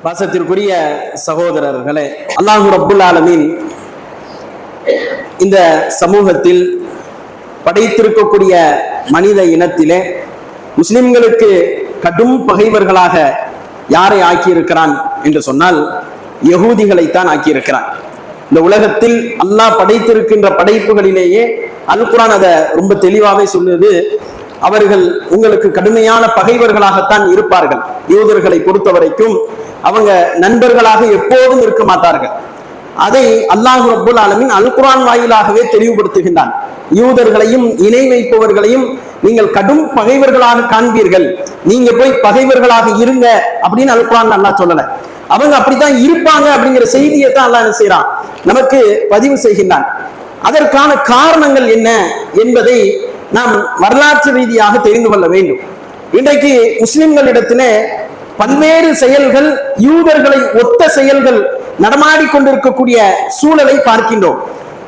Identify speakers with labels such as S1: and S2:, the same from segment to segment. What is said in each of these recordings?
S1: பாசத்திற்குரிய சகோதரர்களே, அல்லாஹ் ரப்புல் ஆலமீன் இந்த சமூகத்தில் படைத்திருக்கக்கூடிய மனித இனத்திலே முஸ்லிம்களுக்கு கடும் பகைவர்களாக யாரை ஆக்கியிருக்கிறான் என்று சொன்னால் யகூதிகளைத்தான் ஆக்கியிருக்கிறான். இந்த உலகத்தில் அல்லாஹ் படைத்திருக்கின்ற படைப்புகளிலேயே அல் குர்ஆன் அதை ரொம்ப தெளிவாகவே சொல்லுது. அவர்கள் உங்களுக்கு கடுமையான பகைவர்களாகத்தான் இருப்பார்கள். யூதர்களை பொறுத்த வரைக்கும் அவங்க நண்பர்களாக எப்போதும் இருக்க மாட்டார்கள். அதை அல்லாஹ் ரப்புல் ஆலமீன் அல் குர்ஆன் வாயிலாகவே தெளிவுபடுத்துகின்றான். யூதர்களையும் இணை வைப்பவர்களையும் நீங்கள் கடும் பகைவர்களாக காண்பீர்கள், நீங்க போய் பகைவர்களாக இருங்க அப்படின்னு அல் குர்ஆன் அல்லாஹ் சொல்லல. அவங்க அப்படித்தான் இருப்பாங்க அப்படிங்கிற செய்தியை தான் அல்லாஹ் என்ன செய்யறான், நமக்கு பதிவு செய்கின்றான். அதற்கான காரணங்கள் என்ன என்பதை நாம் வரலாற்று ரீதியாக தெரிந்து கொள்ள வேண்டும். இன்றைக்கு முஸ்லிம்களிடத்திலே பல்வேறு செயல்கள், யூதர்களை ஒத்த செயல்கள் நடமாடி கொண்டிருக்கக்கூடிய சூழலை பார்க்கின்றோம்.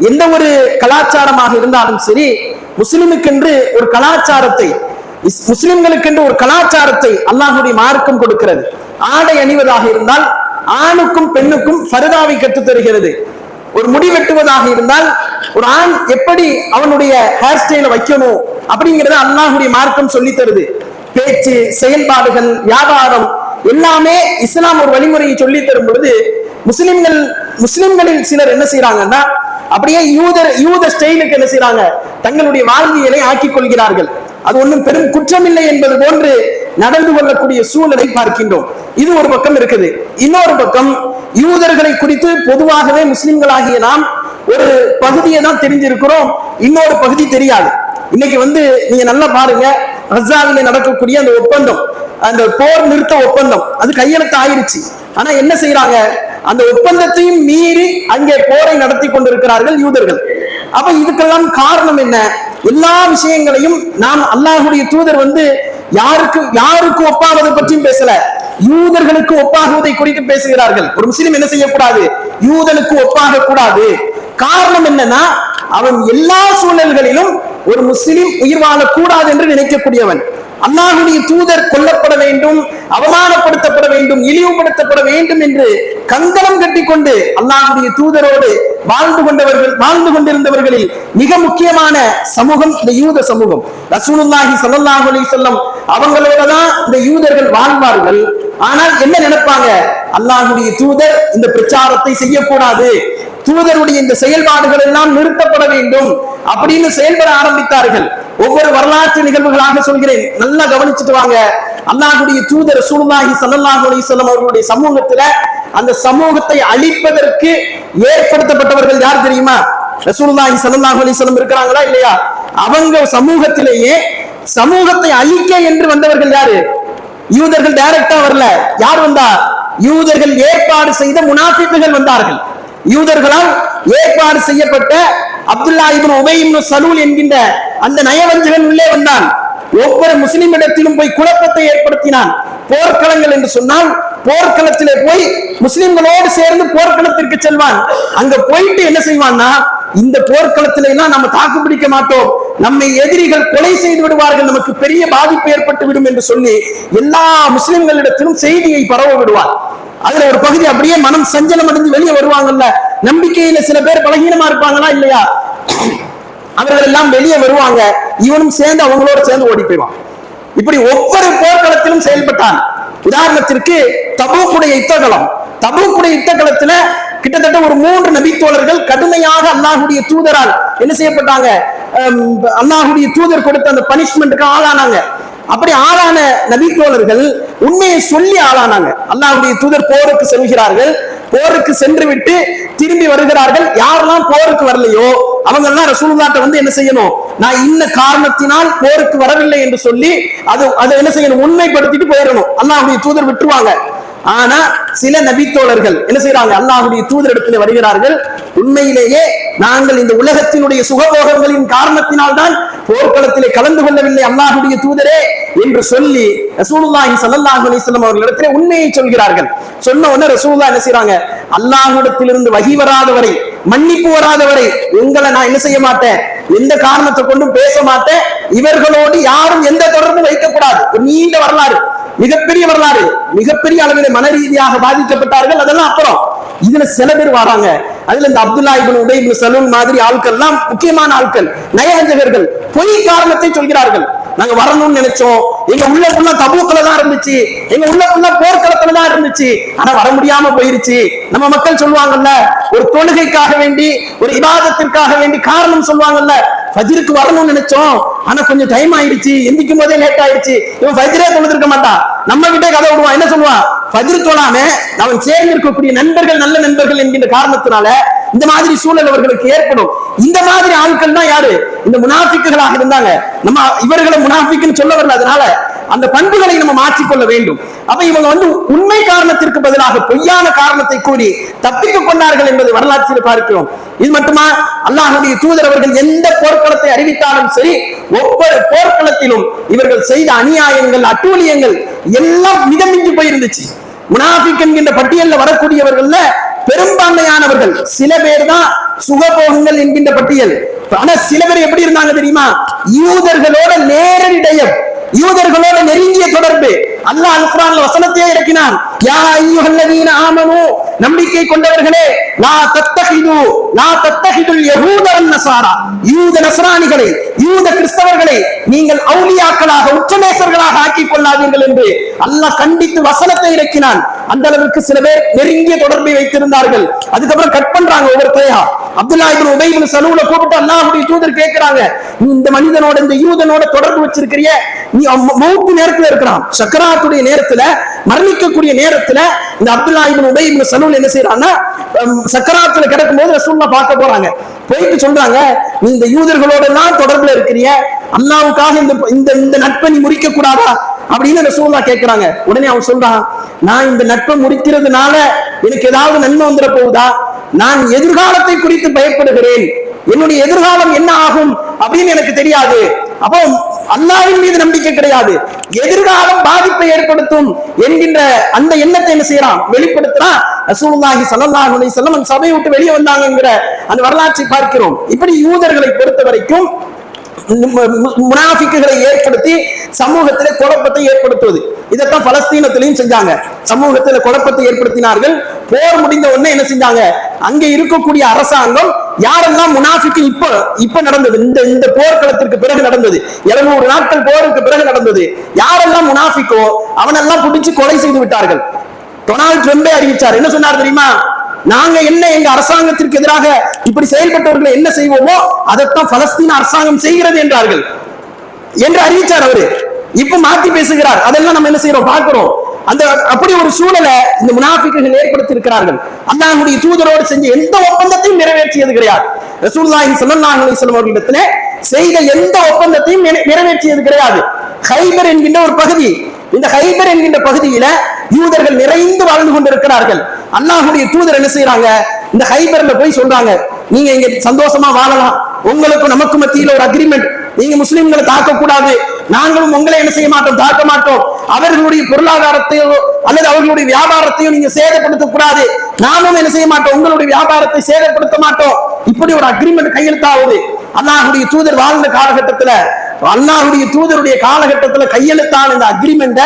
S1: எந்த ஒரு கலாச்சாரமாக இருந்தாலும் சரி, முஸ்லிமுக்கென்று ஒரு கலாச்சாரத்தை, முஸ்லிம்களுக்கென்று ஒரு கலாச்சாரத்தை அல்லாஹ்வுடைய மார்க்கம் கொடுக்கிறது. ஆடை அணிவதாக இருந்தால் ஆணுக்கும் பெண்ணுக்கும் ஃபர்தாவை கற்றுத் தருகிறது. ஒரு முடி வெட்டுவதாக இருந்தால் ஒரு ஆண் எப்படி அவனுடைய ஹேர் ஸ்டைலை வைக்கணும் அப்படிங்கிறத அல்லாஹ்வுடைய மார்க்கம் சொல்லி தருது. பேச்சு, செயல்பாடுகள், வியாபாரம் எல்லாமே இஸ்லாம் ஒரு வழிமுறையை சொல்லி தரும் பொழுது முஸ்லிம்களில் சிலர் என்ன செய்யறாங்கன்னா அப்படியே யூத ஸ்டைலுக்கு என்ன செய்யறாங்க, தங்களுடைய வாழ்வியலை ஆக்கிக் கொள்கிறார்கள். அது ஒன்றும் பெரும் குற்றமில்லை என்பது போன்று நடந்து கொள்ளக்கூடிய சூழலை பார்க்கின்றோம். இது ஒரு பக்கம் இருக்குது. இன்னொரு பக்கம் யூதர்களை குறித்து பொதுவாகவே முஸ்லிம்களாகிய நாம் ஒரு பகுதியை தான் தெரிஞ்சிருக்கிறோம், இன்னொரு பகுதி தெரியாது. இன்னைக்கு நீங்க நல்லா பாருங்க, கஸாவிலே நடக்கக்கூடிய அந்த ஒப்பந்தம், அந்த போர் நிறுத்த ஒப்பந்தம் அது கையெழுத்து ஆயிருச்சு. ஆனா என்ன செய்யறாங்க, அந்த ஒப்பந்தத்தையும் மீறி அங்கே போரை நடத்தி கொண்டிருக்கிறார்கள் யூதர்கள். அப்ப இதுக்கெல்லாம் காரணம் என்ன? எல்லா விஷயங்களையும் நாம் அல்லாஹ்வுடைய தூதர் யாருக்கு ஒப்பாவதை பற்றியும் பேசல, யூதர்களுக்கு ஒப்பாகுவதை குறித்து பேசுகிறார்கள். ஒரு முஸ்லிம் என்ன செய்யக்கூடாது, யூதனுக்கு ஒப்பாக கூடாது. காரணம் என்னன்னா, அவன் எல்லா சூழல்களிலும் ஒரு முஸ்லிம் உயிர் வாழக்கூடாது என்று நினைக்கக்கூடியவன். அல்லாஹ்வுடைய தூதர் கொல்லப்பட வேண்டும், அவமானப்படுத்தப்பட வேண்டும், இழிவுபடுத்தப்பட வேண்டும் என்று கங்கணம் கட்டிக்கொண்டு அல்லாஹ்வுடைய தூதரோடு வாழ்ந்து கொண்டிருந்தவர்களில் மிக முக்கியமான சமூகம் இந்த யூத சமூகம். ரசூலுல்லாஹி ஸல்லல்லாஹு அலைஹி வஸல்லம் அவங்களோட தான் இந்த யூதர்கள் வாழ்வார்கள். ஆனால் என்ன நினைப்பாங்க, அல்லாஹ்வுடைய தூதர் இந்த பிரச்சாரத்தை செய்யக்கூடாது, தூதருடைய இந்த செயல்பாடுகள் எல்லாம் நிறுத்தப்பட வேண்டும் அப்படின்னு செயல்பட ஆரம்பித்தார்கள். ஒவ்வொரு வரலாற்று நிகழ்வுகளாக சொல்கிறேன், நல்லா கவனிச்சுட்டு வாங்க. அல்லாஹ்வுடைய தூதர் ரசூலுல்லாஹி ஸல்லல்லாஹு அலைஹி வஸல்லம் அவர்களுடைய சமூகத்துல அந்த சமூகத்தை அழிப்பதற்கு ஏற்படுத்தப்பட்டவர்கள் யார் தெரியுமா? ரசூலுல்லாஹி ஸல்லல்லாஹு அலைஹி வஸல்லம் இருக்கிறாங்களா இல்லையா? அவங்க சமூகத்திலேயே சமூகத்தை அழிக்க என்று வந்தவர்கள் யாரு? யூதர்கள் டைரக்டா வரல. யார் வந்தா? யூதர்கள் ஏற்பாடு செய்த முனாஃபிக்குகள் வந்தார்கள். யூதர்களால் ஏற்பாடு செய்யப்பட்ட அப்துல்லா இப்னு உபை இப்னு சலூல் என்கின்ற அந்த நயவஞ்சகன் உள்ளே வந்தான். ஒவ்வொரு முஸ்லிம் இடத்திலும் போய் குழப்பத்தை ஏற்படுத்தினான். போர்க்களங்கள் என்று சொன்னால் போர்க்களத்திலே போய் முஸ்லிம்களோடு சேர்ந்து போர்க்களத்திற்கு செல்வான். அங்க போயிட்டு என்ன செய்வான்னா, இந்த போர்க்களத்தில எல்லாம் நம்ம தாக்கு பிடிக்க மாட்டோம், நம்மை எதிரிகள் கொலை செய்து விடுவார்கள், நமக்கு பெரிய பாதிப்பு ஏற்பட்டு விடும் என்று சொல்லி எல்லா முஸ்லிம்களிடத்திலும் செய்தியை பரவ விடுவார். அதுல ஒரு பகுதி அப்படியே மனம் சஞ்சலம் அடைந்து வெளியே வருவாங்கல்ல, நம்பிக்கையில சில பேர் பலகீனமா இருப்பாங்களா இல்லையா, அவர்கள் எல்லாம் வெளியே வருவாங்க, இவனும் சேர்ந்து அவங்களோட சேர்ந்து ஓடி போய்வான். இப்படி ஒவ்வொரு போர்க்களத்திலும் செயல்பட்டான். உதாரணத்திற்கு தபூக்குடைய யுத்தகளத்துல கிட்டத்தட்ட ஒரு 3 நபித்தோழர்கள் கடுமையாக அல்லாஹ்வுடைய தூதரால் என்ன செய்யப்பட்டாங்க, அல்லாஹ்வுடைய தூதர் கொடுத்த அந்த பனிஷ்மெண்ட்டுக்கு ஆளானாங்க. அப்படி ஆளான நபித்தோழர்கள் உண்மையை சொல்லி ஆளானாங்க. அல்லாஹ்வுடைய தூதர் போருக்கு செல்கிறார்கள், போருக்கு சென்று விட்டு திரும்பி வருகிறார்கள். யாரெல்லாம் போருக்கு வரலையோ அவங்க எல்லாம் ரசூலுல்லாஹ்ட்ட என்ன செய்யணும், நான் இன்ன காரணத்தினால் போருக்கு வரவில்லை என்று சொல்லி அது என்ன செய்யணும், உண்மைப்படுத்திட்டு போயிடணும். அல்லாஹ்வுடைய தூதர் விட்டுருவாங்க. ஆனா சில நபித்தோழர்கள் என்ன செய்யறாங்க, அல்லாஹ்வுடைய தூதரிடத்தில் வருகிறார்கள், உண்மையிலேயே நாங்கள் இந்த உலகத்தினுடைய சுகபோகங்களின் காரணத்தினால் தான் போர்க்களத்திலே கலந்து கொள்ளவில்லை அல்லாஹ்வுடைய தூதரே என்று சொல்லி ரசூலுல்லாஹி ஸல்லல்லாஹு அலைஹி வஸல்லம் அவர்களிடத்தில் உண்மையை சொல்கிறார்கள். சொன்ன உடனே ரசூலுல்லாஹ் என்ன செய்யறாங்க, அல்லாஹ்விடத்திலிருந்து வஹி வராதவரை, மன்னிப்பு வராதவரை உங்களை நான் என்ன செய்ய மாட்டேன், எந்த காரணத்தை கொண்டும் பேச மாட்டேன், இவர்களோடு யாரும் எந்த தொடர்பும் வைக்கக்கூடாது. ஒரு நீண்ட வரலாறு. மிகப்பெரிய வரலாறு, மிகப்பெரிய அளவில் மன ரீதியாக பாதிக்கப்பட்டார்கள். அதெல்லாம் அப்புறம் இதுல சில பேர் வராங்க. அதுல இந்த அப்துல்லா இப்னு உபை இப்னு சலூல் மாதிரி ஆட்கள் எல்லாம் முக்கியமான ஆட்கள், நயவஞ்சகர்கள், பொய் காரணத்தை சொல்கிறார்கள். நாங்க வரணும்னு நினைச்சோம், எங்க உள்ள ஃபுல்லா தபூக்ல தான் இருந்துச்சு, எங்க உள்ள ஃபுல்லா போர்க்களத்துல தான் இருந்துச்சு, ஆனா வர முடியாம போயிருச்சு. நம்ம மக்கள் சொல்லுவாங்கல்ல, ஒரு தொழுகைக்காக வேண்டி, ஒரு இபாதத்திற்காக வேண்டி காரணம் சொல்லுவாங்கல்ல, ஃபஜ்ருக்கு வரணும்னு நினைச்சோம், ஆனா கொஞ்சம் டைம் ஆயிடுச்சு, எந்திக்கும் போதே லேட் ஆயிடுச்சு. இவன் ஃபஜ்ரே தொழுதிருக்க மாட்டான், நம்ம கிட்ட கதை விடுவான். என்ன சொல்லுவான்? ஃபஜ்ர் தொழாம அவன் சேர்ந்து இருக்கக்கூடிய நண்பர்கள் நல்ல நண்பர்கள் என்கின்ற காரணத்தினால இந்த மாதிரி சூழல் அவர்களுக்கு ஏற்படும். இந்த மாதிரி ஆட்கள் தான் யாரு? இந்த முனாஃபிக்குகளாக இருந்தாங்க. நம்ம இவர்களை முனாஃபிக்குன்னு சொல்ல வரல, அதனால அந்த பண்புகளை நம்ம மாற்றிக்கொள்ள வேண்டும். அப்ப இவங்க உண்மை காரணத்திற்கு பதிலாக பொய்யான காரணத்தை கூறி தப்பித்துக் கொண்டார்கள் என்பதை வரலாற்றில் பார்க்கிறோம். இது மட்டுமா, அல்லாஹ்வுடைய தூதர் அவர்கள் எந்த போர்க்களத்தை அறிவித்தாலும் சரி, ஒவ்வொரு போர்க்களத்திலும் இவர்கள் செய்த அநியாயங்கள், அட்டூழியங்கள் எல்லாம் மிதமிஞ்சி போயிருந்துச்சு. முனாஃபிக் என்கின்ற பட்டியலில் வரக்கூடியவர்கள் பெரும்பான்மையானவர்கள், சில பேர் தான் சுகபோகங்கள் என்கின்ற பட்டியல். ஆனா சில பேர் எப்படி இருந்தாங்க தெரியுமா? யூதர்களோட நேரடியாக, யூதர்களோட நெருங்கிய தொடர்பு. அல்லாஹ் அல் குர்ஆன்ல வசனத்தை இறக்கினான், யா அய்யுஹல்லதீன ஆமனூ, நம்பிக்கை கொண்டவர்களே, லா தத்தஹிதுல் யஹூத வன் நஸாரா, யூத நஸ்ரானிகளை, யூத கிறிஸ்தவர்களை நீங்கள் அவுலியாக்களாக, உச்சநேசர்களாக ஆக்கிக் கொள்ளாதீர்கள் என்று அல்லாஹ் கண்டித்து வசனத்தை இறக்கினான். அந்த அளவுக்கு சில பேர் நெருங்கிய தொடர்பை வைத்திருந்தார்கள். அதுக்கப்புறம் கட் பண்றாங்க ஒவ்வொருத்தையா. அப்துல்லா இப்னு உபை இப்னு சலூல கூப்பிட்டு அல்லாஹ்வுடைய தூதர் கேட்கிறாங்க, நீ இந்த மனிதனோட, இந்த யூதனோட தொடர்பு வச்சிருக்கிறிய, நீ மௌத் நேரத்துல இருக்கிறான், சக்கராத்துடைய நேரத்துல, மரணிக்கக்கூடிய நேரத்துல இந்த அப்துல்லா இப்னு உபை இப்னு சலூல் என்ன செய்யறான்னா, சக்கராத்துல கிடக்கும் போது ரசூலுல்லாஹ் பார்க்க போறாங்க. போயிட்டு சொல்றாங்க, நீ இந்த யூதர்களோட எல்லாம் தொடர்புல இருக்கிறிய, அல்லாஹ்வுக்காக இந்த நட்பை நீ முறிக்க கூடாதா அப்படின்னு ரசூலுல்லாஹ் கேட்கிறாங்க. உடனே அவன் சொல்றான், நான் இந்த நட்பை முறிக்கிறதுனால எனக்கு ஏதாவது நன்மை வந்துட போகுதா? நான் எதிர்காலத்தை குறித்து பயப்படுகிறேன், என்னுடைய எதிர்காலம் என்ன ஆகும் அப்படின்னு எனக்கு தெரியாது. அப்போ அல்லாஹ்வின் மீது நம்பிக்கை கிடையாது, எதிர்காலம் பாதிப்பை ஏற்படுத்தும் என்கின்ற அந்த எண்ணத்தை என்ன செய்யறான்? வெளிப்படுத்துறான். ரசூலுல்லாஹி ஸல்லல்லாஹு அலைஹி வஸல்லம் சபையை விட்டு வெளியே வந்தாங்கங்கிற அந்த வரலாற்றை பார்க்கிறோம். இப்படி யூதர்களை பொறுத்த வரைக்கும் முனாஃபிக்குகளை ஏற்படுத்தி சமூகத்திலே குழப்பத்தை ஏற்படுத்துவது, இதைத்தான் பலஸ்தீனத்திலையும் செஞ்சாங்க. சமூகத்தில் குழப்பத்தை ஏற்படுத்தினார்கள். போர் முடிந்த உடனே என்ன செஞ்சாங்க? அங்கே இருக்கக்கூடிய அரசாங்கம் யாரெல்லாம் முனாஃபிக்கு இப்ப நடந்தது, இந்த போர்க்களத்திற்கு பிறகு நடந்தது, 700 நாட்கள் போருக்கு பிறகு நடந்தது, யாரெல்லாம் முனாஃபிக்கோ அவனெல்லாம் பிடிச்சு கொலை செய்து விட்டார்கள். டொனால்ட் ட்ரம்பே அறிவிச்சார். என்ன சொன்னார் தெரியுமா? நாங்க என்ன எங்க அரசாங்கத்திற்கு எதிராக இப்படி செயல்பட்டவர்களை என்ன செய்வோமோ அதைத்தான் பலஸ்தீன அரசாங்கம் செய்கிறது என்றார்கள் என்று அறிவிச்சார். அவரு இப்ப மாத்தி பேசுகிறார். அதெல்லாம் நம்ம என்ன செய்யறோம் பார்க்கிறோம். அந்த அப்படி ஒரு சூழலை இந்த முனாஃபிக்குகள் ஏற்படுத்தி இருக்கிறார்கள். அல்லாஹ்வுடைய தூதரோடு செஞ்ச எந்த ஒப்பந்தத்தையும் நிறைவேற்றியது கிடையாது. ரசூலுல்லாஹி ஸல்லல்லாஹு அலைஹி வஸல்லம் அவர்களிடத்திலே செய்த எந்த ஒப்பந்தத்தையும் நிறைவேற்றியது கிடையாது. ஹைபர் என்கின்ற ஒரு பகுதி, இந்த ஹைபர் என்கின்ற பகுதியில யூதர்கள் நிறைந்து வாழ்ந்து கொண்டிருக்கிறார்கள். அல்லாஹ்வுடைய தூதர் என்ன செய்யறாங்க? இந்த ஹைபர்ல போய் சொல்றாங்க, நீங்க இங்க சந்தோஷமா வாழலாம், உங்களுக்கு நமக்கு மத்தியில ஒரு அக்ரிமெண்ட், நீங்க முஸ்லிம்களை தாக்க கூடாது, நாங்களும் உங்களை என்ன செய்ய மாட்டோம், தாக்க மாட்டோம், அவர்களுடைய பொருளாதாரத்தையோ அல்லது அவர்களுடைய வியாபாரத்தையும் நீங்க சேதப்படுத்த கூடாது, நாமும் என்ன செய்ய மாட்டோம், உங்களுடைய வியாபாரத்தை சேதப்படுத்த மாட்டோம். இப்படி ஒரு அக்ரிமெண்ட் கையெழுத்தாவது. அல்லாஹ்வுடைய தூதர் வாழ்ந்த காலகட்டத்துல, அல்லாஹ்வுடைய தூதருடைய காலகட்டத்துல கையெழுத்தான இந்த அக்ரிமெண்ட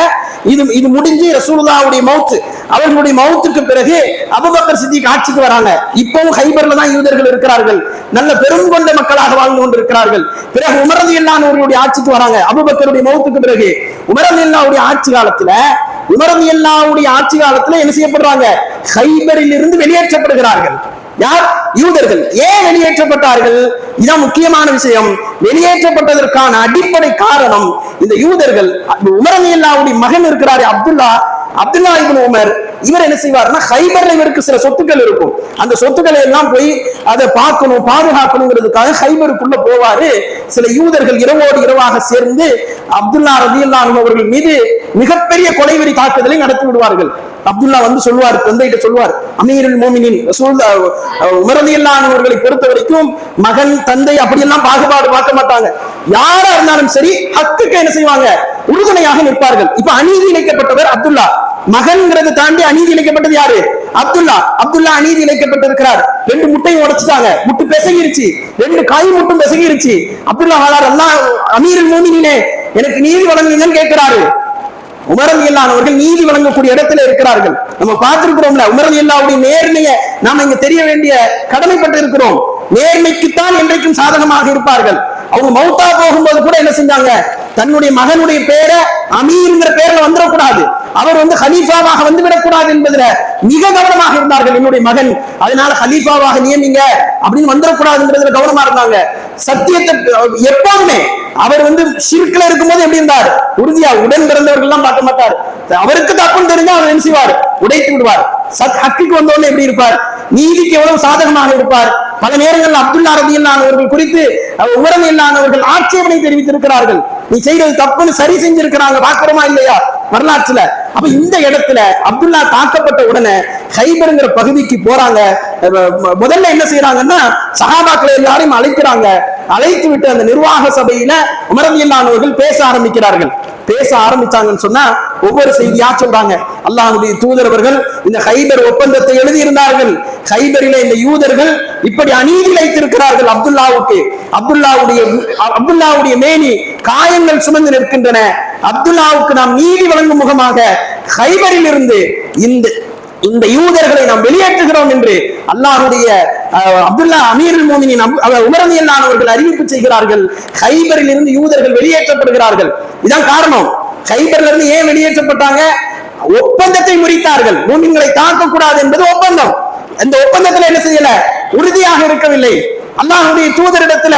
S1: இது முடிஞ்சு ரசூலுல்லாஹ்வுடைய மௌத், அவர்களுடைய மௌத்துக்கு பிறகு அபூபக்கர் சித்திக் ஆட்சிக்கு வராங்க. இப்பவும் ஹைபர்ல தான் யூதர்கள் இருக்கிறார்கள், நல்ல பெரும் கொண்ட மக்களாக வாழ்ந்து கொண்டிருக்கிறார்கள். பிறகு உமர் ரலியல்லாஹு அன்ஹு அவர்களுடைய ஆட்சிக்கு வராங்க. அபூபக்கருடைய மௌத்துக்கு பிறகு உமர் ரலியல்லாஹு அன்ஹுடைய ஆட்சி காலத்துல, உமர் ரலியல்லாஹு அன்ஹுடைய ஆட்சி காலத்துல என்ன செய்யப்படுறாங்க? ஹைபரில் இருந்து வெளியேற்றப்படுகிறார்கள். யார்? யூதர்கள். ஏன் வெளியேற்றப்பட்டார்கள்? இதுதான் முக்கியமான விஷயம். வெளியேற்றப்பட்டதற்கான அடிப்படை காரணம் இந்த யூதர்கள். உமர் ரலியல்லாஹு அன்ஹுடைய மகன் இருக்கிறாரு அப்துல்லா இப்னு உமர், இவர் என்ன செய்வார்னா, ஹைபர்ல இவருக்கு சில சொத்துக்கள் இருக்கும், அந்த சொத்துக்களை எல்லாம் போய் அதை பார்க்கணும், பாதுகாக்கணுங்கிறதுக்காக ஹைபருக்குள்ள போவாரு. சில யூதர்கள் இரவோடு இரவாக சேர்ந்து அப்துல்லா ரலியல்லாஹு அன்ஹு அவர்கள் மீது மிகப்பெரிய கொலைவெறி தாக்குதலை நடத்தி விடுவார்கள். அப்துல்லா வந்து சொல்வார், தந்தைகிட்ட சொல்வார், அமீருல் மோமினின் உமர் ரலியல்லாஹு அன்ஹு அவர்களை பொறுத்த வரைக்கும் மகன் தந்தை அப்படியெல்லாம் பாகுபாடு பார்க்க மாட்டாங்க, யாரா இருந்தாலும் சரி ஹக்குக்கு என்ன செய்வாங்க? உறுதுணையாக நிற்பார்கள். இப்ப அநீதி இழைக்கப்பட்டவர் அப்துல்லா, மகன்கிறத தாண்டி அநீதி இழைக்கப்பட்டது யாரு? அப்துல்லா அநீதி இழைக்கப்பட்டிருக்கிறார். 2 முட்டையும் உடைச்சிட்டாங்க, முட்டு பெசகிருச்சு, 2 காய் முட்டும் பெசகிருச்சு. அப்துல்லா அல்லாஹ் அமீருல் மோமினினே எனக்கு நீதி வழங்குங்கன்னு கேட்கிறாரு. உமர் ரலியல்லாஹு அவர்கள் நீதி வழங்கக்கூடிய இடத்துல இருக்கிறார்கள். நம்ம பார்த்திருக்கிறோம்ல, உமர் ரலியல்லாஹுடைய நேர்மையை நாம இங்க தெரிய வேண்டிய கடமைப்பட்டு இருக்கிறோம். நேர்மைக்குத்தான் என்றைக்கும் சாதகமாக இருப்பார்கள். அவங்க மௌத்தா போகும்போது கூட என்ன செஞ்சாங்க, தன்னுடைய மகனுடைய பேரை அமீர்ங்கிற பேர்ல வந்துடக்கூடாது, அவர் ஹலீஃபாவாக வந்துவிடக்கூடாது என்பதுல மிக கவனமாக இருந்தார்கள். என்னுடைய மகன், அதனால ஹலீஃபாவாக நியமிங்க அப்படின்னு வந்துடக்கூடாதுங்கிறதுல கவனமா இருந்தாங்க. சத்தியத்தை எப்போதுமே அவர் ஷிர்க்ல இருக்கும்போது எப்படி இருந்தார், உறுதியா உடன் பிறந்தவர்கள் எல்லாம் பார்க்க மாட்டார். அவருக்கு தப்புன்னு தெரிஞ்சா அவர் என்ன செய்வார், உடைத்து விடுவார். ஹக்குக்கு வந்தவொடனே எப்படி இருப்பார், நீதிக்கு எவ்வளவு சாதகமாக இருப்பார். பல நேரங்களில் அப்துல்லா ரலியல்லாஹு அவர்கள் குறித்து உமர் ரலியல்லாஹு அவர்கள் ஆட்சேபனை தெரிவித்திருக்கிறார்கள். நீ செய்யறது தப்புன்னு சரி செஞ்சிருக்கிறாங்க, பார்க்கிறோமா இல்லையா வரலாற்றுல. அப்ப இந்த இடத்துல அப்துல்லா தாக்கப்பட்ட உடனே கைபர்ங்கிற பகுதிக்கு போறாங்க. முதல்ல என்ன செய்யறாங்கன்னா, சஹாபாக்களை எல்லாரையும் அழைக்கிறாங்க. அழைத்து விட்டு அந்த நிர்வாக சபையில உமர் ரலியல்லாஹு அவர்கள் பேச ஆரம்பிக்கிறார்கள். பேச ஆரம்பிச்சாங்கன்னு சொன்னா ஒவ்வொரு செய்தியா சொல்றாங்க. அல்லாஹ்வுடைய தூதர் அவர்கள் இந்த கைபர் ஒப்பந்தத்தை எழுதியிருந்தார்கள். கைபரில இந்த யூதர்கள் இப்படி அநீதி இழைத்திருக்கிறார்கள் அப்துல்லாவுக்கு. அப்துல்லாவுடைய மேனி காயங்கள் சுமந்து நிற்கின்றன. அப்துல்லாவுக்கு நாம் நீதி வழங்கும் முகமாக கைபரில் இருந்து இந்த யூதர்களை நாம் வெளியேற்றுகிறோம் என்று அல்லாஹ்வுடைய அப்துல்லா அமீருல் மோமினின் உமர் ரலியல்லாஹு அவர்கள் அறிவிப்பு செய்கிறார்கள். கைபரில் இருந்து யூதர்கள் வெளியேற்றப்படுகிறார்கள். இதான் காரணம். கைபர்ல இருந்து ஏன் வெளியேற்றப்பட்டாங்க, ஒப்பந்தத்தை முறித்தார்கள். மூமின்களை தாக்கக்கூடாது என்பது ஒப்பந்தம். அந்த ஒப்பந்தத்தில் என்ன செய்யல, உறுதியாக இருக்கவில்லை. அல்லாஹ்வுடைய தூதரிடத்துல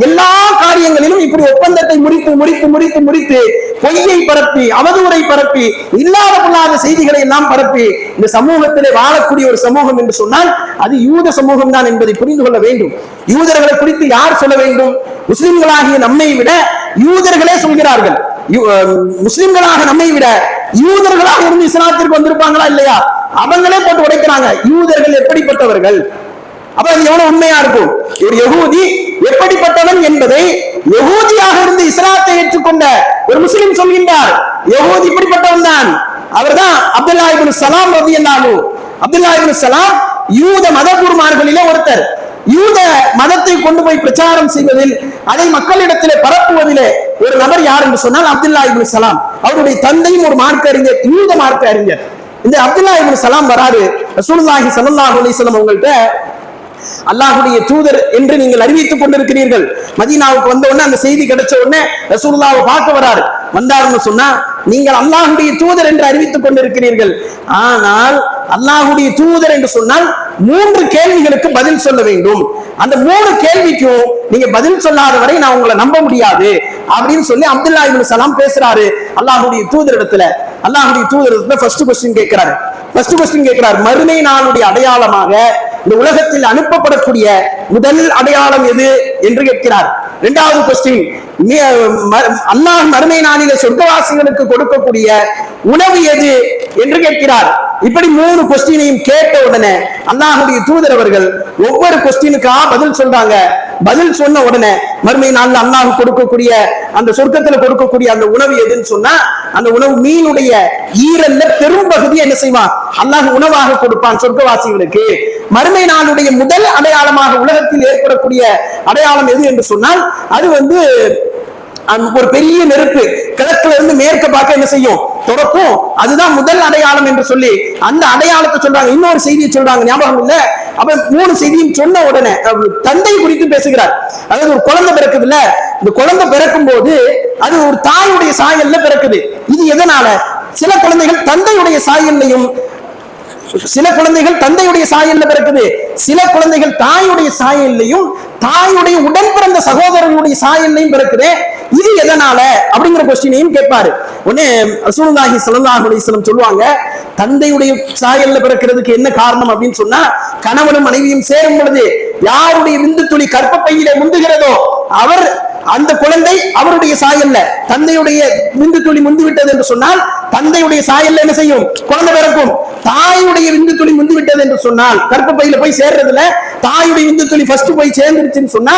S1: எல்லா காரியங்களிலும் இப்படி ஒப்பந்தத்தை முறித்து பொய்யை பரப்பி, அவதூறை பரப்பி, இல்லாத செய்திகளை எல்லாம் பரப்பி இந்த சமூகத்திலே வாழக்கூடிய ஒரு சமூகம் என்று சொன்னால் அது யூத சமூகம் தான் என்பதை புரிந்து கொள்ள வேண்டும். யூதர்களை குறித்து யார் சொல்ல வேண்டும், முஸ்லிம்களாகிய நம்மை விட யூதர்களே சொல்கிறார்கள். முஸ்லிம்களாக நம்மை விட யூதர்களாக இருந்து இஸ்லாத்திற்கு வந்திருப்பாங்களா இல்லையா, அவங்களே போட்டு உடைக்கிறாங்க. யூதர்கள் எப்படிப்பட்டவர்கள், அப்ப அது எவ்வளவு உண்மையா இருக்கும். ஒரு யகூதி எப்படிப்பட்டவன் என்பதை யகூதியாக இருந்து இஸ்லாத்தை ஏற்றுக்கொண்ட ஒரு முஸ்லிம் சொல்கின்றார். யகூதி இப்படிப்பட்டவன் தான், அவர்தான் அப்துல்லா இப்னு சலாம் ரலியல்லாஹு. அப்துல்லா இப்னு சலாம் யூத மதகுருமார்களிலே ஒருத்தர். யூத மதத்தை கொண்டு போய் பிரச்சாரம் செய்வதில், அதை மக்களிடத்திலே பரப்புவதிலே ஒரு நபர் யார் என்று சொன்னால் அப்துல்லா இப்னு சலாம். அவருடைய தந்தையும் ஒரு மார்க்க அறிஞர், யூத மார்க்க அறிஞர். இந்த அப்துல்லா இப்னு சலாம் வராரு ரசூலுல்லாஹி ஸல்லல்லாஹு அலைஹி வஸல்லம் அவங்கள்ட்ட, அல்லாஹ்வுடைய தூதர் என்று நீங்கள் அறிவித்துக் கொண்டிருக்கிறீர்கள். மதீனாவுக்கு வந்த உடனே அந்த செய்தி கிடைச்ச உடனே ரசூலுல்லாஹ்வை பார்க்க வராரு. வந்தாருன்னு சொன்னா, நீங்கள் அல்லாஹ்வுடைய தூதர் என்று அறிவித்துக் கொண்டிருக்கிறீர்கள், ஆனால் அல்லாஹ்வுடைய தூதர் என்று சொன்னால் 3 கேள்விகளுக்கு பதில் சொல்ல வேண்டும். அந்த 3 கேள்விக்கும் நீங்க பதில் சொல்லாத வரை நான் உங்களை நம்ப முடியாது அப்படின்னு சொல்லி அப்துல்லா இப்னு சலாம் பேசுறாரு அல்லாஹ்வுடைய தூதரிடத்துல. அல்லாஹ்வுடைய தூதரிடத்துல ஃபர்ஸ்ட் क्वेश्चन கேட்கிறார். மறுமை நாளுடைய அடையாளமாக இந்த உலகத்தில் அனுப்பப்படக்கூடிய முதல் அடையாளம் எது என்று கேட்கிறார். இரண்டாவது क्वेश्चन, அல்லாஹ் மறுமை நாளிலே சொர்க்கவாசிகளுக்கு கொடுக்கக்கூடிய உணவு எது என்று கேட்கிறார். இப்படி 3 क्वेश्चனையும் கேட்ட உடனே அல்லாஹ்வுடைய தூதர் அவர்கள் ஒவ்வொரு क्वेश्चனுக்கா பதில் சொல்றாங்க. பதில் சொன்ன உடனே மறுமை நாள்ல அல்லாஹ் கொடுக்கக்கூடிய அந்த சொர்க்கத்துல கொடுக்கக்கூடிய அந்த உணவு எதுன்னு சொன்னா, அந்த உணவு மீனுடைய ஈரல்ல பெரும் பகுதி என்ன செய்வான், அல்லாஹ் உணவாக கொடுப்பான் சொர்க்கவாசிகளுக்கு. மறுமை நாளுடைய முதல் அடையாளமாக உலகத்தில் ஏற்படக்கூடிய அடையாளம் எது என்று சொன்னால், அது ஒரு பெரிய நெருப்பு கிழக்குல இருந்து மேற்க பார்க்க என்ன செய்யும், தொடக்கும். அதுதான் முதல் அடையாளம் என்று சொல்லி அந்த அடையாளத்தை சொல்றாங்க. இன்னொரு செய்தியை சொல்றாங்க, ஞாபகம் இல்ல. அப்ப 3 செய்தியும் சொன்ன உடனே தந்தை குறித்து பேசுகிறார். அதாவது ஒரு குழந்தை பிறக்குது இல்ல, இந்த குழந்தை பிறக்கும் போது அது ஒரு தாயுடைய சாயல்ல பிறக்குது. இது எதனால, சில குழந்தைகள் தந்தையுடைய சாயல்லையும், சில குழந்தைகள் தந்தையுடைய சாயல்ல பிறக்குது, சில குழந்தைகள் தாயுடைய சாயல்லையும், தாயுடைய உடன் பிறந்த சகோதரர்களுடைய சாயல்லையும் பிறக்குது. இது எதனால அப்படிங்கிற क्वेश्चனையும் கேட்பாரு. உடனே ரசூலுல்லாஹி ஸல்லல்லாஹு அலைஹி வஸல்லம் சொல்லுவாங்க, தந்தையுடைய சாயல்ல பிறக்கிறதுக்கு என்ன காரணம் அப்படின்னு சொன்னா, கணவனும் மனைவியும் சேரும் பொழுது யாருடைய விந்து துளி கர்ப்பப்பையிலே முந்துகிறதோ அவர் அந்த குழந்தை அவருடைய சாயல்ல, தந்தையுடைய விந்து துளி முந்து விட்டது என்று சொன்னால் தந்தையுடைய சாயல்ல என்ன செய்யும், குழந்தை பிறக்கும். தாயுடைய விந்து துளி முந்து விட்டது என்று சொன்னால் கர்ப்பப்பையில போய் சேர்றதுல தாயுடைய விந்து துளி ஃபர்ஸ்ட் போய் சேர்ந்துருச்சுன்னு சொன்னா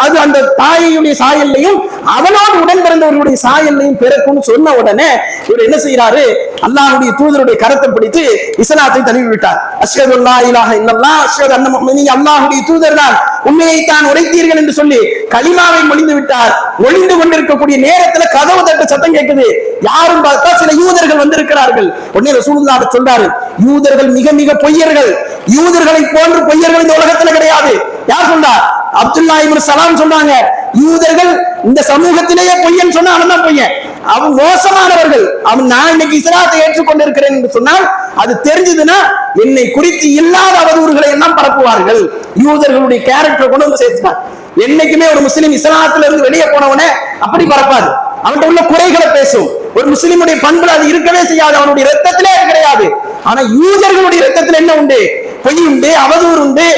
S1: அது அந்த தாயுடைய சாயல்லையும் அவனோடு உடன் பிறந்தவர்களுடைய சாயல்லையும் பிறக்கும்னு சொன்ன உடனே இவர் என்ன செய்யறாரு, அல்லாஹ்வுடைய தூதருடைய கரத்தை பிடித்து இஸ்லாத்தை தழுவி விட்டார். அஷ்ஹது அல்லா இலாஹ இல்லல்லாஹ் அஷ்ஹது அன்ன முஹம்மதன் அல்லாஹ்வுடைய தூதர் தான், உண்மையை தான் உரைத்தீர்கள் என்று சொல்லி கலிமாவை மொழிந்து விட்டார். ஒளிந்து கொண்டிருக்கக்கூடிய நேரத்துல கதவு தட்ட சத்தம் கேட்குது. யாரும் பார்த்தா சில யூதர்கள் வந்திருக்கிறார்கள். உடனே ரசூலுல்லாஹ் சொல்றாரு, யூதர்கள் மிக மிக பொய்யர்கள், யூதர்களை போன்று பொய்யர்கள் இந்த உலகத்துல கிடையாது. யார் சொல்றா? அப்துல்லா இப்னு சலாம் சொல்றாங்க, யூதர்கள் இந்த சமூகத்திலேயே பொய்யன்னு சொன்னா அவன் தான் பொய்யன், அவன் மோசமானவர்கள். அவன் நான் இன்னைக்கு இஸ்லாத்தை ஏற்றுக்கொண்டிருக்கிறேன் என்று சொன்னால் அது தெரிஞ்சதுன்னா என்னை குறித்து இல்லாத அவதூறுகளை எல்லாம் பரப்புவார்கள். யூதர்களுடைய கேரக்டர் கொண்டு வந்து சேர்த்துட்டான். என்னைக்குமே ஒரு முஸ்லிம் இஸ்லாத்துல இருந்து வெளியே போனவனே அப்படி பரப்பாது, அவன்கிட்ட உள்ள குறைகளை பேசும். ஒரு முஸ்லிமுடைய பண்புல அது இருக்கவே செய்யாது, அவனுடைய ரத்தத்திலே கிடையாது. ஆனா யூதர்களுடைய ரத்தத்துல என்ன உண்டு? பொய் உண்டு, அவதூறு உண்டு,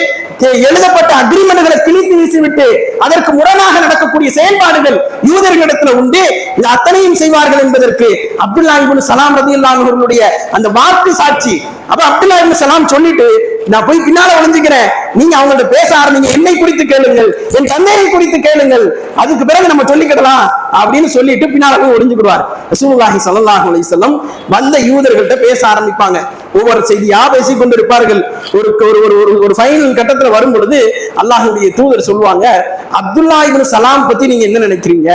S1: எழுதப்பட்ட அக்ரிமெண்ட்களை கிழித்து வீசிவிட்டு அதற்கு முரணாக நடக்கக்கூடிய செயல்பாடுகள் யூதர்களிடத்துல உண்டு. இது அத்தனையும் செய்வார்கள் என்பதற்கு அப்துல்லா இப்னு சலாம் ரலியல்லாஹு அன்ஹு அவர்களுடைய அந்த வாக்கு சாட்சி. அப்ப அப்துல்லா இப்னு சலாம் சொல்லிட்டு, நான் போய் பின்னால ஒளிஞ்சுக்கிறேன், நீங்க அவங்கள்ட்ட பேச ஆரம்பிங்க, என்னை குறித்து கேளுங்கள், என் தந்தையை குறித்து கேளுங்கள், அதுக்கு பிறகு நம்ம சொல்லிக்கிடலாம் அப்படின்னு சொல்லிட்டு பின்னால போய் ஒளிஞ்சுக்கிடுவார். ரசூலுல்லாஹி ஸல்லல்லாஹு அலைஹி வஸல்லம் வந்த யூதர்கள்ட்ட பேச ஆரம்பிப்பாங்க. ஒவ்வொரு செய்தியா பேசிக் கொண்டிருப்பார்கள். ஒரு ஃபைனல் கட்டத்துல வரும் பொழுது அல்லாஹ்வுடைய தூதர் சொல்லுவாங்க, அப்துல்லா இப்னு சலாம் பத்தி நீங்க என்ன நினைக்கிறீங்க?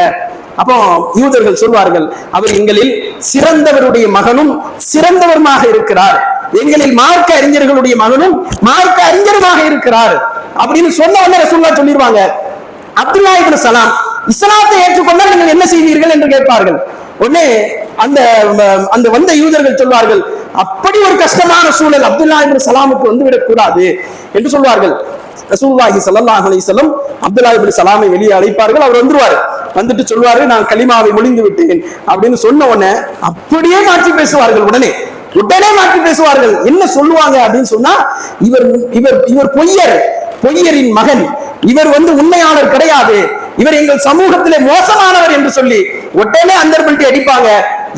S1: அப்போ யூதர்கள் சொல்வார்கள், அவர் எங்களில் சிறந்தவருடைய மகனும் சிறந்தவருமாக இருக்கிறார், எங்களில் மார்க்க அறிஞர்களுடைய மகனும் மார்க்க அறிஞருமாக இருக்கிறார் அப்படின்னு சொன்ன உடனே ரசூலுல்லாஹ் சொல்லிடுவாங்க, அப்துல்லா இப்னு சலாம் இஸ்லாத்தை ஏற்றுக்கொண்டால் நீங்கள் என்ன செய்வீர்கள் என்று கேட்பார்கள். உடனே அந்த வந்த யூதர்கள் சொல்வார்கள், அப்படி ஒரு கஷ்டமான சூழல் அப்துல்லா இப்னு சலாமுக்கு வந்துவிடக் கூடாது என்று சொல்வார்கள். ரசூலுல்லாஹி ஸல்லல்லாஹு அலைஹி வஸல்லம் அப்துல்லா இப்னு சலாமை வெளியே அழைப்பார்கள். அவர் வந்துருவார். வந்துட்டு சொல்வாரு, நான் கலிமாவை மொழிந்து விட்டேன் அப்படின்னு சொன்ன உடனே அப்படியே மாற்றி பேசுவார்கள். உடனே மாற்றி பேசுவார்கள். என்ன சொல்லுவாங்க அப்படின்னு சொன்னா, இவர் இவர் இவர் பொய்யரின் மகன், இவர் உண்மையாளர் கிடையாது, இவர் எங்கள் சமூகத்திலே மோசமானவர் என்று சொல்லி உடனே அந்தர்பல்ட்டி அடிப்பாங்க.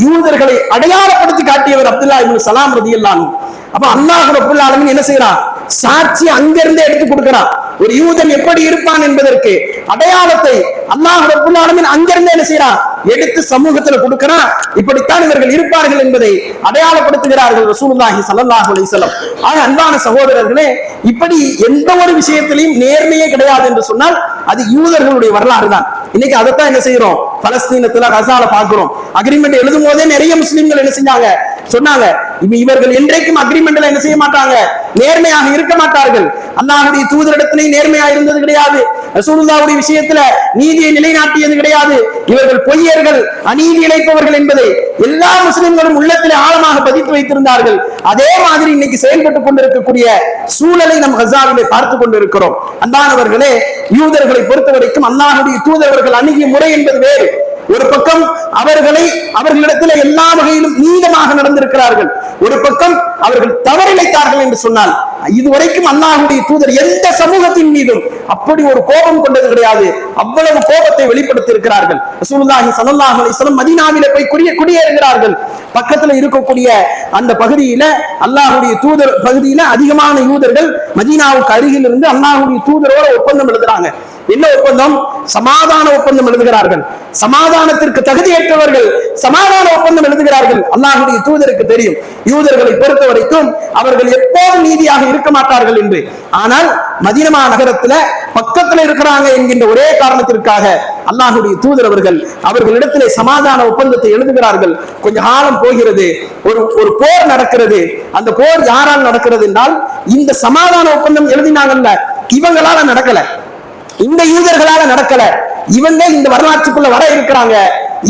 S1: யூதர்களை அடையாளப்படுத்தி காட்டியவர் அப்துல்லா இப்னு சலாம் ரலியல்லாஹு அன்ஹு. அப்ப அல்லாஹ் ரப்பல் ஆலமீன் என்ன செய்யறான்? சாட்சி அங்கிருந்து எடுத்து கொடுக்கிறான். ஒரு யூதன் எப்படி இருப்பான் என்பதற்கு அடையாளத்தை அல்லாஹ் ரப்பல் ஆலமீன் அங்கிருந்து என்ன செய்யறான்? எடுத்து சமூகத்துல கொடுக்கிறான். இப்படித்தான் இவர்கள் இருப்பார்கள் என்பதை அடையாளப்படுத்துகிறார்கள் ரசூலுல்லாஹி ஸல்லல்லாஹு அலைஹி வஸல்லம். ஆக அன்பான சகோதரர்களே, இப்படி எந்த ஒரு விஷயத்திலையும் நேர்மையே கிடையாது என்று சொன்னால் அது யூதர்களுடைய வரலாறு தான். இன்னைக்கு அதைத்தான் என்ன செய்யறோம்? பலஸ்தீனத்துல கசால பாக்குறோம். அக்ரிமெண்ட் எழுதும் போதே நிறைய முஸ்லிம்கள் என்ன செஞ்சாங்க? சொன்னாங்க, இவர்கள் என்றைக்கும் அக்ரிமெண்ட்ல என்ன செய்ய மாட்டாங்க? நேர்மையாக இருக்க மாட்டார்கள். அல்லாஹ்வுடைய தூதரிடத்திலே நேர்மையா இருந்தது கிடையாது. ரசூலுல்லாஹ்வுடைய விஷயத்துல நீதியை நிலைநாட்டியது கிடையாது. இவர்கள் பொய்யர்கள், அநீதி இழைப்பவர்கள் என்பதை எல்லா முஸ்லிம்களும் உள்ளத்திலே ஆழமாக பதித்து வைத்திருந்தார்கள். அதே மாதிரி இன்னைக்கு செயல்பட்டுக் கொண்டிருக்கக்கூடிய சூழலை நம் கசாவிலே பார்த்து கொண்டிருக்கிறோம். அன்பானவர்களே, யூதர்களை பொறுத்த வரைக்கும் அல்லாஹ்வுடைய தூதர்கள் அணுகிய முறை என்பது வேறு. ஒரு பக்கம் அவர்களிடத்தில் எல்லா வகையிலும் நீதமாக நடந்திருக்கிறார்கள், ஒரு பக்கம் அவர்கள் தவறிழைத்தார்கள் என்று சொன்னால் இதுவரைக்கும் அல்லாஹ்வுடைய தூதர் எந்த சமூகத்தின் மீதும் அப்படி ஒரு கோபம் கொண்டது கிடையாது. அவ்வளவு கோபத்தை வெளிப்படுத்தி இருக்கிறார்கள். ரசூலுல்லாஹி ஸல்லல்லாஹு அலைஹி வஸல்லம் மதீனாவிலே போய் குடியேறுகிறார்கள். பக்கத்துல இருக்கக்கூடிய அந்த பகுதியில அல்லாஹ்வுடைய தூதர் பகுதியில அதிகமான யூதர்கள் மதீனாவுக்கு அருகில் இருந்து அல்லாஹ்வுடைய தூதரோட ஒப்பந்தம் எழுதுறாங்க. என்ன ஒப்பந்தம்? சமாதான ஒப்பந்தம் எழுதுகிறார்கள். சமாதானத்திற்கு தகுதியேற்றவர்கள் சமாதான ஒப்பந்தம் எழுதுகிறார்கள். அல்லாஹ்வுடைய தூதருக்கு தெரியும் யூதர்களை பொறுத்த வரைக்கும் அவர்கள் எப்போதும் நீதியாக இருக்க மாட்டார்கள் என்று. ஆனால் மதீனா நகரத்துல பக்கத்துல இருக்கிறாங்க என்கின்ற ஒரே காரணத்திற்காக அல்லாஹ்வுடைய தூதர் அவர்களிடத்திலே சமாதான ஒப்பந்தத்தை எழுதுகிறார்கள். கொஞ்ச காலம் போகிறது, ஒரு போர் நடக்கிறது. அந்த போர் யாரால் நடக்கிறது என்றால் இந்த சமாதான ஒப்பந்தம் எழுதினாங்கல்ல இவங்களால நடக்கல, இந்த யூதர்களால நடக்கல. இவங்க இந்த வரலாற்றுக்குள்ள வர இருக்கிறாங்க.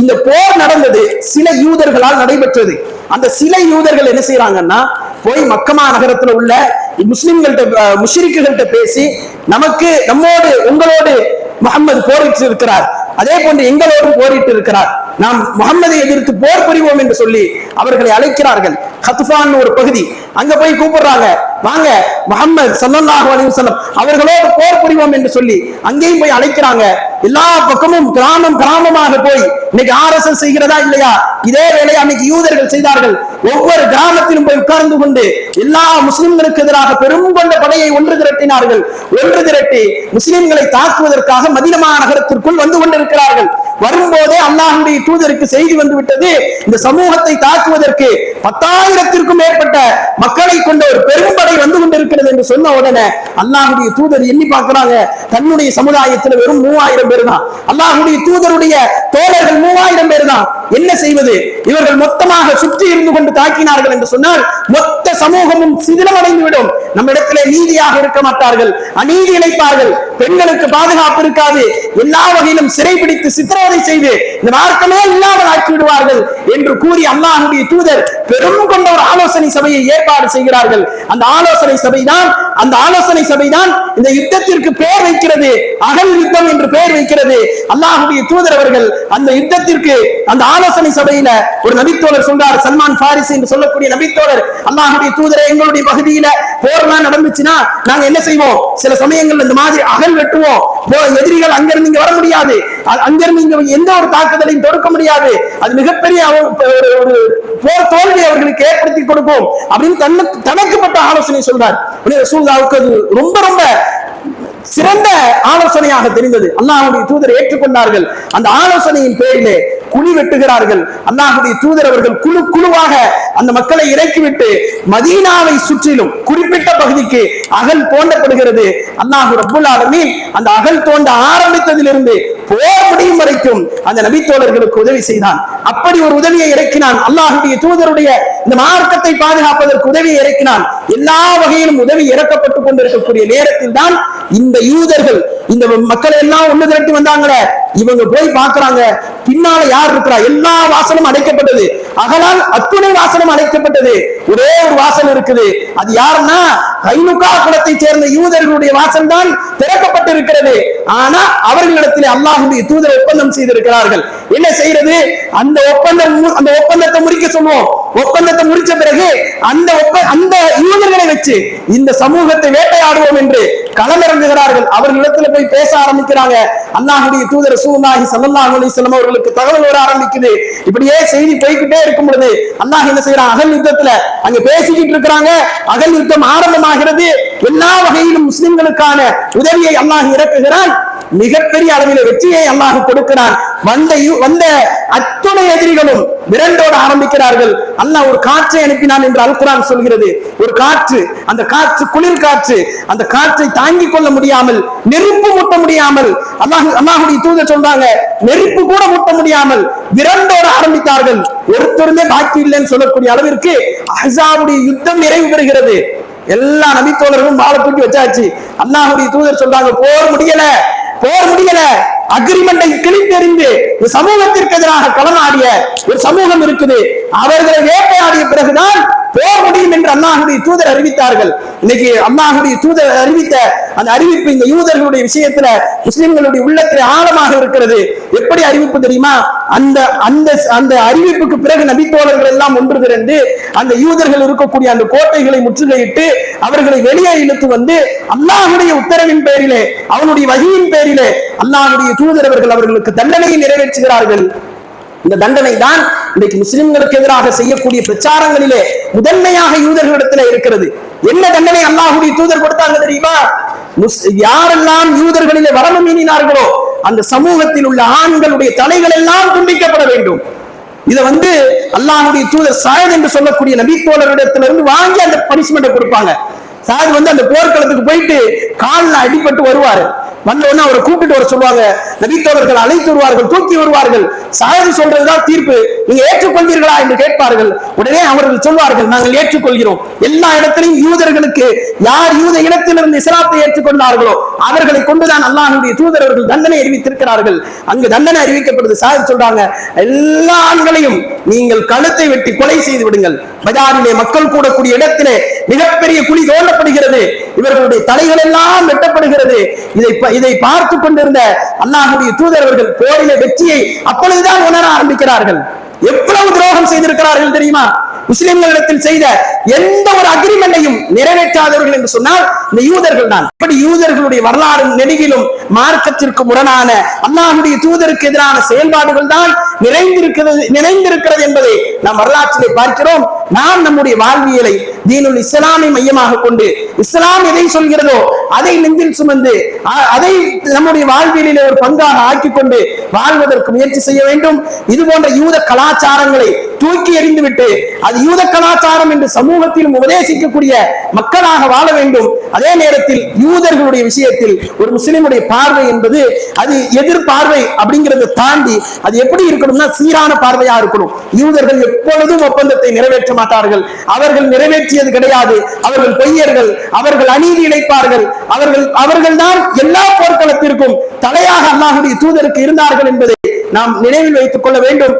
S1: இந்த போர் நடந்தது சில யூதர்களால் நடைபெற்றது. அந்த சில யூதர்கள் என்ன செய்யறாங்கன்னா, போய் மக்கமா நகரத்துல உள்ள முஸ்லிம்கள்ட்ட முஷ்ரிக்குகள்ட்ட பேசி, நம்மோடு உங்களோடு முஹம்மது போரிட்டு இருக்கிறார், அதே போன்று எங்களோடும் போரிட்டு இருக்கிறார், நாம் முஹம்மதை எதிர்த்து போர் புரிவோம் என்று சொல்லி அவர்களை அழைக்கிறார்கள். கத்ஃபான் ஒரு பகுதி, அங்க போய் கூப்பிடுறாங்க, வாங்க முஹம்மது ஸல்லல்லாஹு அலைஹி வஸல்லம் அவர்களோடு போர் புரிவோம் என்று சொல்லி அங்கேயும் போய் அழைக்கிறாங்க. எல்லா பக்கமும் கிராமம் கிராமமாக போய் இன்னைக்கு RSS செய்கிறதா இல்லையா, இதே வேலையை அன்னைக்கு யூதர்கள் செய்தார்கள். ஒவ்வொரு கிராமத்திலும் போய் உட்கார்ந்து கொண்டு எல்லா முஸ்லிம்களுக்கு எதிராக பெரும் கொண்ட படையை ஒன்று திரட்டினார்கள். ஒன்று திரட்டி முஸ்லிம்களை தாக்குவதற்காக மதீனா நகரத்திற்குள் வந்து கொண்டிருக்கிறார்கள். வரும்போதே அல்லாஹ்வுடைய தூதருக்கு செய்தி வந்து விட்டது, இந்த சமூகத்தை தாக்குவதற்கு 10,000க்கும் மேற்பட்ட மக்களை கொண்ட ஒரு பெரும்படை வந்து கொண்டிருக்கிறது என்று சொன்ன உடனே அல்லாஹ்வுடைய தூதர் எண்ணி பார்க்கிறாங்க, தன்னுடைய சமுதாயத்தில் வெறும் 3000 பேர் தான், அல்லாஹ்வுடைய தூதருடைய தோழர்கள் 3000 பேர் தான். என்ன செய்வது? இவர்கள் மொத்தமாக சுற்றி இருந்து கொண்டு தாக்கினார்கள் என்று சொன்னால் மொத்த சமூகமும் சிதிலமடைந்து விடும். நம்ம இடத்திலே நீதியாக இருக்க மாட்டார்கள், அநீதி இழைப்பார்கள், பெண்களுக்கு பாதுகாப்பு இருக்காது, எல்லா வகையிலும் சிறைபிடித்து சித்திரவதை செய்து இந்த மார்க்கமே இல்லாமல் ஆக்கி விடுவார்கள் என்று கூறி அல்லாஹ்வுடைய தூதர் பெரும் கொண்ட ஒரு ஆலோசனை சபையை ஏற்பாடு செய்கிறார்கள். அந்த ஆலோசனை சபைதான் இந்த யுத்தத்திற்கு பெயர் வைக்கிறது, அகல் யுத்தம் என்று பெயர் வைக்கிறது. அல்லாஹ்வுடைய தூதர் அவர்கள் அந்த யுத்தத்திற்கு அந்த ஆலோசனை சபையில ஒரு நபித்தோழர் சொல்றார், சல்மான் பாரிசி என்று சொல்லக்கூடிய நபித்தோழர், அல்லாஹ்வுடைய தூதரை எங்களுடைய பகுதியில போர்லாம் நடந்துச்சுன்னா நாங்க என்ன செய்வோம், சில சமயங்கள் இந்த மாதிரி அகல் வெட்டுவோம், எதிரிகள் அங்கிருந்து இங்க வர முடியாது, அங்கிருந்து இங்க எந்த ஒரு தாக்குதலையும் தொடுக்க முடியாது, அது மிகப்பெரிய ஒரு போர் தோல்வி அவர்களுக்கு ஏற்படுத்தி கொடுக்கும் அப்படின்னு தனக்குப்பட்ட ஆலோசனை சொல்றார். ரசூலுல்லாஹ்வுக்கு அது ரொம்ப ரொம்ப சிறந்த ஆலோசனையாக தெரிந்தது. அல்லாஹ்வுடைய தூதர் ஏற்றுக்கொண்டார்கள். அந்த ஆலோசனையின் பேரிலே குழி வெட்டுகிறார்கள். அல்லாஹ்வுடைய தூதர் அவர்கள் குழு குழுவாக அந்த மக்களை இறக்கிவிட்டு மதீனாவை சுற்றிலும் குறிப்பிட்ட பகுதிக்கு அகல் தோண்டப்படுகிறது. அல்லாஹ் ரப்பல் ஆலமீன் அந்த அகல் தோண்ட ஆரம்பித்ததிலிருந்து போர் முடியும் வரைக்கும் அந்த நபித்தோழர்களுக்கு உதவி செய்தான். அப்படி ஒரு உதவியை இறக்கினான். அல்லாஹ்வுடைய தூதருடைய இந்த மார்க்கத்தை பாதுகாப்பதற்கு உதவியை இறக்கினான். எல்லா வகையிலும் உதவி இறக்கப்பட்டுக் கொண்டிருக்கக்கூடிய நேரத்தில் தான் இந்த யூதர்கள் இந்த மக்களை எல்லாம் ஒண்ணு திரட்டி வந்தாங்களே, இவங்க போய் பார்க்கிறாங்க, பின்னால யார் இருக்கிறா, எல்லா வாசலும் அடைக்கப்பட்டது, அகலால் அத்துணை வாசலும் அடைக்கப்பட்டது, ஒரே ஒரு வாசல் இருக்குது. அது யாருன்னா கைனுகா குலத்தை சேர்ந்த யூதர்களுடைய வாசல் தான் திறக்கப்பட்டிருக்கிறது. ஆனா அவர்களிடத்தில் அல்லாஹ்வுடைய தூதர் ஒப்பந்தம் செய்திருக்கிறார்கள். என்ன செய்யறது? அந்த ஒப்பந்தத்தை முறிக்க சொல்லுவோம். ஒப்பந்தத்தை முறிச்ச பிறகு அந்த யூதர்களை வச்சு இந்த சமூகத்தை வேட்டையாடுவோம் என்று களமிறங்குகிறார்கள். அவர்களிடத்துல போய் பேச ஆரம்பிக்கிறாங்க. அல்லாஹ்வுடைய தூதர் ரசூலுல்லாஹி ஸல்லல்லாஹு அலைஹி வஸல்லம் அவர்களுக்கு தகவல் வர ஆரம்பிக்குது. இப்படியே செய்தி போய்கிட்டே இருக்கும் பொழுது அல்லாஹ் என்ன செய்யறான், அகல் யுத்தத்துல அங்க பேசிக்கிட்டு இருக்கிறாங்க. அகல் யுத்தம் ஆரம்பமாகிறது. எல்லா வகையிலும் முஸ்லிம்களுக்கான உதவியை அல்லாஹ் இறக்குகிறான். மிகப்பெரிய அளவில் வெற்றியை அல்லாஹ் கொடுக்கிறான். வந்த அத்துணை எதிரிகளும் விரண்டோட ஆரம்பிக்கிறார்கள். அல்லாஹ் ஒரு காற்றை அனுப்பினான் என்று அல் குர்ஆன் சொல்கிறது. ஒரு காற்று, அந்த காற்று குளிர் காற்று, அந்த காற்றை தாங்கிக் கொள்ள முடியாமல், நெருப்பு மூட்ட முடியாமல், அல்லாஹ்வுடைய தூதர் சொல்றாங்க, நெருப்பு கூட மூட்ட முடியாமல் விரண்டோட ஆரம்பித்தார்கள். ஒருத்தருமே பாக்கி இல்லைன்னு சொல்லக்கூடிய அளவிற்கு அஹ்ஸாபுடைய யுத்தம் நிறைவு பெறுகிறது. எல்லா நபித்தோழர்களும் வாளை தூக்கி வச்சாச்சு. அல்லாஹ்வுடைய தூதர் சொல்றாங்க, போர் முடியல, அக்ரிமெண்டை கிழித்தெறிந்து சமூகத்திற்கு எதிராக களமாடிய ஒரு சமூகம் இருக்குது, அவர்களை வேட்டையாடிய பிறகுதான் போர் முடியும் என்று அல்லாஹ்வுடைய தூதர் அறிவித்தார்கள். இன்னைக்கு அல்லாஹ்வுடைய தூதர் அறிவித்த அந்த அறிவிப்பு இந்த யூதர்களுடைய விஷயத்துல முஸ்லிம்களுடைய உள்ளத்தில் ஆழமாக இருக்கிறது. எப்படி அறிவிப்பு தெரியுமா? அந்த அறிவிப்புக்கு பிறகு நபித்தோழர்கள் எல்லாம் ஒன்று திரண்டு அந்த யூதர்கள் இருக்கக்கூடிய அந்த கோட்டைகளை முற்றுகையிட்டு அவர்களை வெளியே இழுத்து வந்து அல்லாஹ்வுடைய உத்தரவின் பேரிலே, அவனுடைய வஹீயின் பேரிலே அல்லாஹ்வுடைய தூதர் அவர்களுக்கு தண்டனையை நிறைவேற்றுகிறார்கள். இந்த தண்டனை தான் இன்றைக்கு முஸ்லிம்களுக்கு எதிராக செய்யக்கூடிய பிரச்சாரங்களிலே முதன்மையாக யூதர்களிடத்தில் இருக்கிறது. என்ன தண்டனை அல்லாஹ்வுடைய தூதர் கொடுத்தாங்க தெரியுமா? யாரெல்லாம் யூதர்களிலே வரம்பு மீறினார்களோ அந்த சமூகத்தில் உள்ள ஆண்களுடைய தலைகள் எல்லாம் துண்டிக்கப்பட வேண்டும். இதை அல்லாஹ்வுடைய தூதர் சாயத் என்று சொல்லக்கூடிய நபித்தோழரிடத்திலிருந்து வாங்கி அந்த பனிஷ்மெண்ட்டை கொடுப்பாங்க. சாயத் அந்த போர்க்களத்துக்கு போயிட்டு காலில் அடிபட்டு வருவாரு. வந்த உடனே அவரை கூப்பிட்டு வர சொல்லுவாங்க. நபித்தோழர்கள் அழைத்து வருவார்கள், தூக்கி வருவார்கள். சாயத் சொல்றதுதான் தீர்ப்பு, நீங்க ஏற்றுக்கொள்வீர்களா என்று கேட்பார்கள். உடனே அவர்கள் சொல்வார்கள், நாங்கள் ஏற்றுக்கொள்கிறோம். எல்லா இடத்திலும் யூதர்களுக்கு யார் யூத இனத்திலிருந்து இஸ்லாத்தை ஏற்றுக்கொண்டார்களோ அவர்களை கொண்டுதான் அல்லாஹ்வுடைய தூதர் அவர்கள் தண்டனை அறிவித்திருக்கிறார்கள். அங்கு தண்டனை அறிவிக்கப்படுது. சாயத் சொல்றாங்க, எல்லா ஆண்களையும் நீங்கள் கழுத்தை வெட்டி கொலை செய்து விடுங்கள். பஜாரிலே மக்கள் கூடக்கூடிய இடத்திலே மிகப்பெரிய குழி தோண்டப்படுகிறது, இவர்களுடைய தலைகள் எல்லாம் வெட்டப்படுகிறது. இதை பார்த்து கொண்டிருந்த அல்லாஹ்வுடைய தூதர் அவர்கள் போரிலே வெற்றியை அப்பொழுதுதான் உணர ஆரம்பிக்கிறார்கள். எவ்வளவு துரோகம் செய்திருக்கிறார்கள் தெரியுமா? முஸ்லிம்களிடத்தில் செய்த எந்த ஒரு அக்ரிமெண்டையும் நிறைவேற்ற நிறைவேற்றாதவர்கள் என்று சொன்னால் இந்த யூதர்கள் தான். இப்படி யூதர்களுடைய வரலாறு நெடுகிலும் மார்க்கத்திற்கு முரணான அல்லாஹ்வுடைய தூதருக்கு எதிரான செயல்பாடுகள் தான் நிறைந்திருக்கிறது என்பதை நாம் வரலாற்றிலே பார்க்கிறோம். நாம் நம்முடைய வாழ்வியலை தீனுல் இஸ்லாமை மையமாக கொண்டு இஸ்லாம் எதை சொல்கிறதோ அதை நெஞ்சில் சுமந்து அதை நம்முடைய வாழ்வியலில் ஒரு பங்காக ஆக்கிக் கொண்டு வாழ்வதற்கு முயற்சி செய்ய வேண்டும். இது போன்ற யூத கலாச்சாரங்களை தூக்கி எறிந்துவிட்டு அது யூத கலாச்சாரம் என்று சமூகத்திலும் உபதேசிக்கக்கூடிய மக்களாக வாழ வேண்டும். அதே நேரத்தில் யூதர்களுடைய விஷயத்தில் ஒரு முஸ்லிமுடைய பார்வை என்பது அது எதிர்பார்வை அப்படிங்கிறத தாண்டி அது எப்படி இருக்கணும்னா சீரான பார்வையா இருக்கணும். யூதர்கள் எப்பொழுதும் ஒப்பந்தத்தை நிறைவேற்ற மாட்டார்கள். அவர்கள் நிறைவேற்றியது கிடையாது. அவர்கள் பொய்யர்கள், அவர்கள் அநீதி இழைப்பார்கள். அவர்கள் தான் எல்லா போர்க்களத்திற்கும் தலையாக அல்லாஹ்வுடைய தூதருக்கு இருந்தார்கள் என்பதை நாம் நினைவில் வைத்துக் கொள்ள வேண்டும்.